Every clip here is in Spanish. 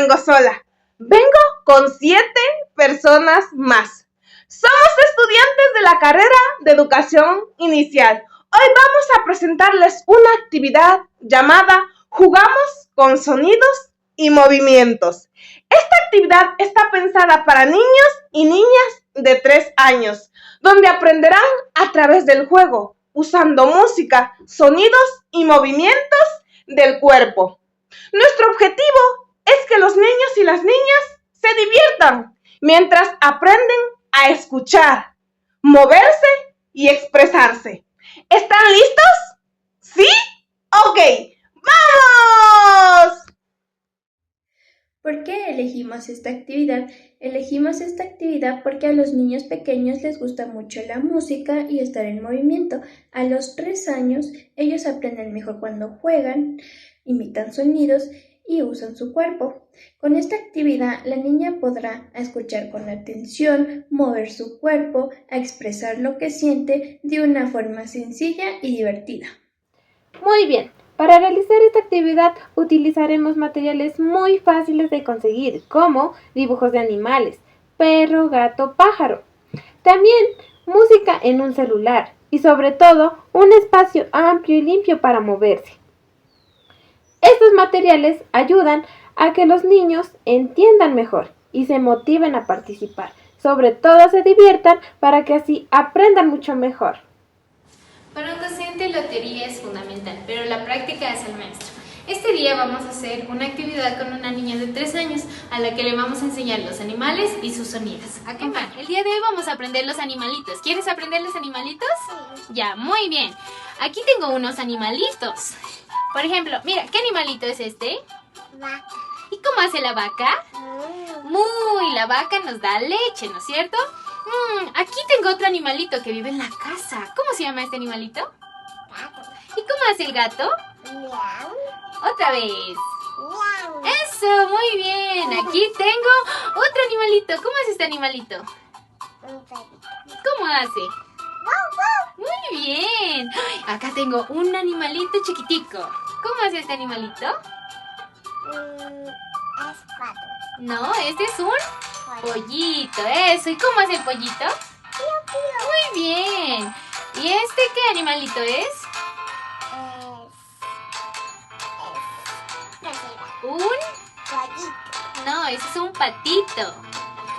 vengo sola. Vengo con 7 personas más. Somos estudiantes de la carrera de educación inicial. Hoy vamos a presentarles una actividad llamada Jugamos con sonidos y movimientos. Esta actividad está pensada para niños y niñas de 3 años, donde aprenderán a través del juego, usando música, sonidos y movimientos del cuerpo. Nuestro objetivo es que los niños y las niñas se diviertan mientras aprenden a escuchar, moverse y expresarse. ¿Están listos? ¿Sí? Ok, ¡vamos! ¿Por qué elegimos esta actividad? Elegimos esta actividad porque a los niños pequeños les gusta mucho la música y estar en movimiento. A los 3 años ellos aprenden mejor cuando juegan, imitan sonidos y usan su cuerpo. Con esta actividad la niña podrá escuchar con atención, mover su cuerpo, a expresar lo que siente de una forma sencilla y divertida. Muy bien. Para realizar esta actividad utilizaremos materiales muy fáciles de conseguir, como dibujos de animales, perro, gato, pájaro. También música en un celular y sobre todo un espacio amplio y limpio para moverse. Estos materiales ayudan a que los niños entiendan mejor y se motiven a participar. Sobre todo se diviertan para que así aprendan mucho mejor. Para un docente la teoría es fundamental, pero la práctica es el maestro. Este día vamos a hacer una actividad con una niña de 3 años a la que le vamos a enseñar los animales y sus sonidos. Acompáñame. El día de hoy vamos a aprender los animalitos. ¿Quieres aprender los animalitos? Sí. Ya, muy bien. Aquí tengo unos animalitos. Por ejemplo, mira, ¿qué animalito es este? Vaca. ¿Y cómo hace la vaca? Muy, la vaca nos da leche, ¿no es cierto? Aquí tengo otro animalito que vive en la casa. ¿Cómo se llama este animalito? Gato. ¿Y cómo hace el gato? Miau. Otra vez. Miau. Eso, muy bien. Aquí tengo otro animalito. ¿Cómo es este animalito? Un perrito. ¿Cómo hace? Muy bien. Ay, acá tengo un animalito chiquitico. ¿Cómo hace este animalito? Es pato. No, este es un pollito. Eso. ¿Y cómo hace el pollito? Muy bien. ¿Y este qué animalito es? ¿Un? Pollito. No, ese es un patito.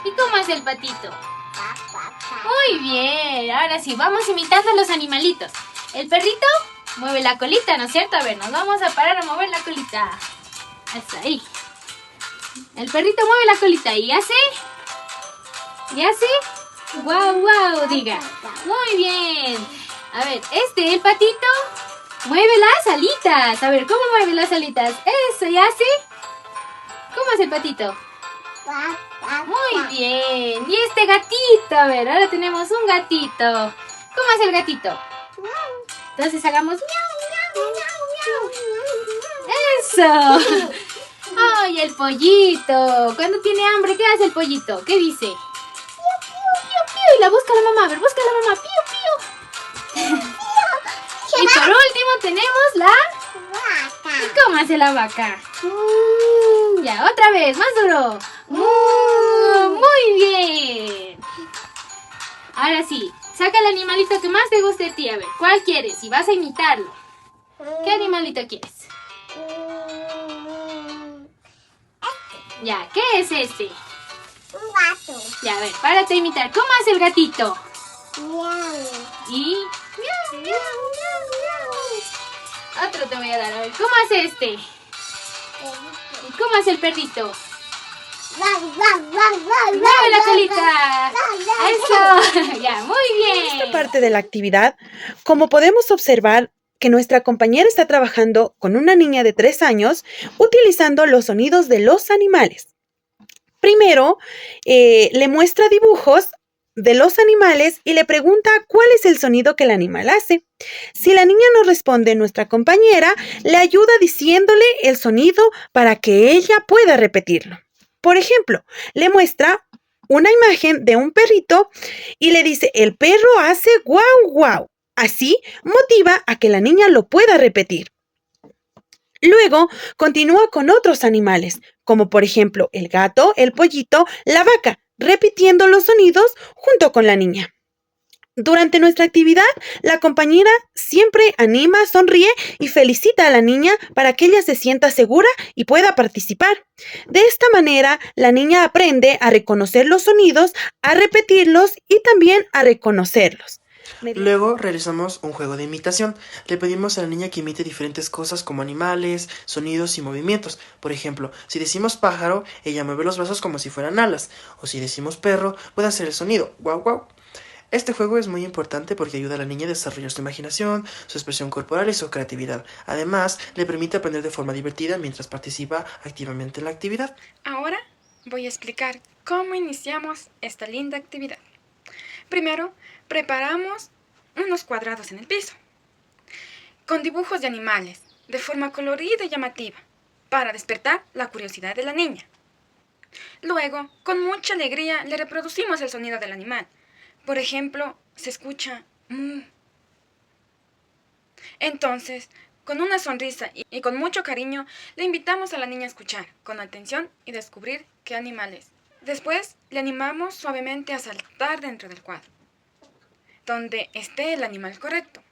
¿Y cómo hace el patito? Pa. Muy bien. Ahora sí, vamos imitando a los animalitos. El perrito mueve la colita, ¿no es cierto? A ver, nos vamos a parar a mover la colita. Hasta ahí. El perrito mueve la colita y hace... ¿Y hace? ¡Guau, guau! Diga. Muy bien. A ver, el patito, mueve las alitas. A ver, ¿cómo mueve las alitas? Eso, ¿y hace? ¿Cómo hace el patito? Muy bien. Y este gatito, a ver, ahora tenemos un gatito. ¿Cómo hace el gatito? Entonces hagamos miau, miau, miau. Eso. Ay, el pollito. Cuando tiene hambre, ¿qué hace el pollito? ¿Qué dice? Piu, piu, piu. Y la busca la mamá. A ver, busca la mamá. Piu, piu. Y por último tenemos la... Vaca. ¿Y cómo hace la vaca? Ya, otra vez, más duro. Muy bien. Ahora sí, saca el animalito que más te guste a ti. A ver, ¿cuál quieres? Y vas a imitarlo. ¿Qué animalito quieres? Ya, ¿qué es este? Un gato. Ya, a ver, párate a imitar. ¿Cómo hace el gatito? Miau. Y... Miau, miau, miau. Otro te voy a dar. A ver, ¿cómo hace este? ¿Y cómo hace el perrito? ¡Mueve la colita! ¡Eso! Ya, muy bien. En esta parte de la actividad, como podemos observar que nuestra compañera está trabajando con una niña de 3 años utilizando los sonidos de los animales. Primero, le muestra dibujos de los animales y le pregunta cuál es el sonido que el animal hace. Si la niña no responde, nuestra compañera le ayuda diciéndole el sonido para que ella pueda repetirlo. Por ejemplo, le muestra una imagen de un perrito y le dice, el perro hace guau guau. Así motiva a que la niña lo pueda repetir. Luego, continúa con otros animales, como por ejemplo el gato, el pollito, la vaca, repitiendo los sonidos junto con la niña. Durante nuestra actividad, la compañera siempre anima, sonríe y felicita a la niña para que ella se sienta segura y pueda participar. De esta manera, la niña aprende a reconocer los sonidos, a repetirlos y también a reconocerlos. Luego realizamos un juego de imitación. Le pedimos a la niña que imite diferentes cosas como animales, sonidos y movimientos. Por ejemplo, si decimos pájaro, ella mueve los brazos como si fueran alas. O si decimos perro, puede hacer el sonido guau guau. Este juego es muy importante porque ayuda a la niña a desarrollar su imaginación, su expresión corporal y su creatividad. Además, le permite aprender de forma divertida mientras participa activamente en la actividad. Ahora voy a explicar cómo iniciamos esta linda actividad. Primero, preparamos unos cuadrados en el piso, con dibujos de animales, de forma colorida y llamativa, para despertar la curiosidad de la niña. Luego, con mucha alegría, le reproducimos el sonido del animal. Por ejemplo, se escucha mu. Entonces, con una sonrisa y con mucho cariño, le invitamos a la niña a escuchar con atención y descubrir qué animal es. Después, le animamos suavemente a saltar dentro del cuadro, donde esté el animal correcto.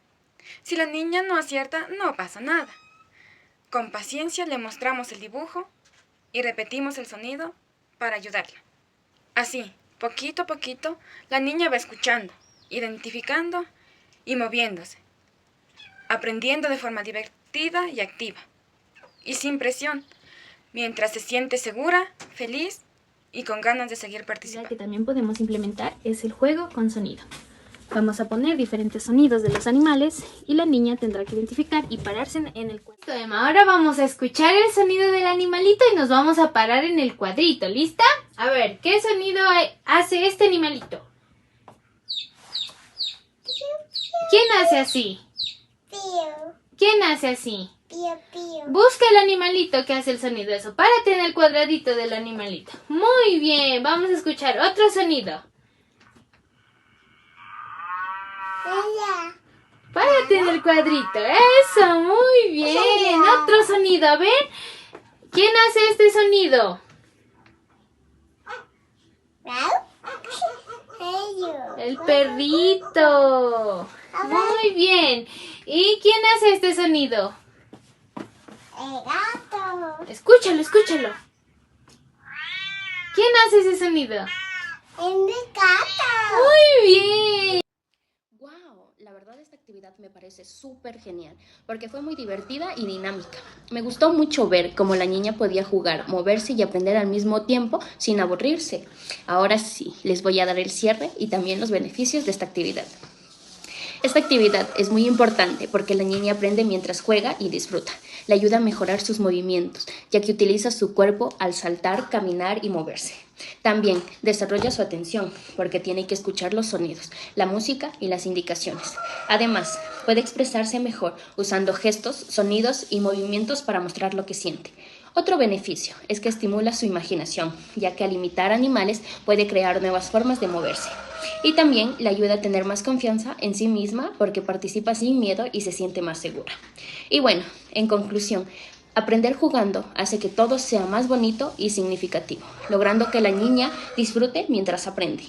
Si la niña no acierta, no pasa nada. Con paciencia le mostramos el dibujo y repetimos el sonido para ayudarla. Así, poquito a poquito, la niña va escuchando, identificando y moviéndose, aprendiendo de forma divertida y activa, y sin presión, mientras se siente segura, feliz y con ganas de seguir La participando. que también podemos implementar es el juego con sonido. Vamos a poner diferentes sonidos de los animales y la niña tendrá que identificar y pararse en el cuadrito. Emma, ahora vamos a escuchar el sonido del animalito y nos vamos a parar en el cuadrito. ¿Lista? A ver, ¿qué sonido hace este animalito? ¿Quién hace así? Pío, ¿Quién hace así? pío, pío. Busca el animalito que hace el sonido. Eso, párate en el cuadradito del animalito. Muy bien, vamos a escuchar otro sonido. Ella. Párate en el cuadrito. Eso, muy bien. Otro sonido. A ver, ¿quién hace este sonido? Ellos. El perrito. Muy bien. ¿Y quién hace este sonido? El gato. Escúchalo, escúchalo. ¿Quién hace ese sonido? El gato. Muy bien. ¡Wow! La verdad esta actividad me parece súper genial porque fue muy divertida y dinámica. Me gustó mucho ver cómo la niña podía jugar, moverse y aprender al mismo tiempo sin aburrirse. Ahora sí, les voy a dar el cierre y también los beneficios de esta actividad. Esta actividad es muy importante porque la niña aprende mientras juega y disfruta. Le ayuda a mejorar sus movimientos, ya que utiliza su cuerpo al saltar, caminar y moverse. También desarrolla su atención porque tiene que escuchar los sonidos, la música y las indicaciones. Además, puede expresarse mejor usando gestos, sonidos y movimientos para mostrar lo que siente. Otro beneficio es que estimula su imaginación, ya que al imitar animales puede crear nuevas formas de moverse. Y también le ayuda a tener más confianza en sí misma porque participa sin miedo y se siente más segura. Y bueno, en conclusión, aprender jugando hace que todo sea más bonito y significativo, logrando que la niña disfrute mientras aprende.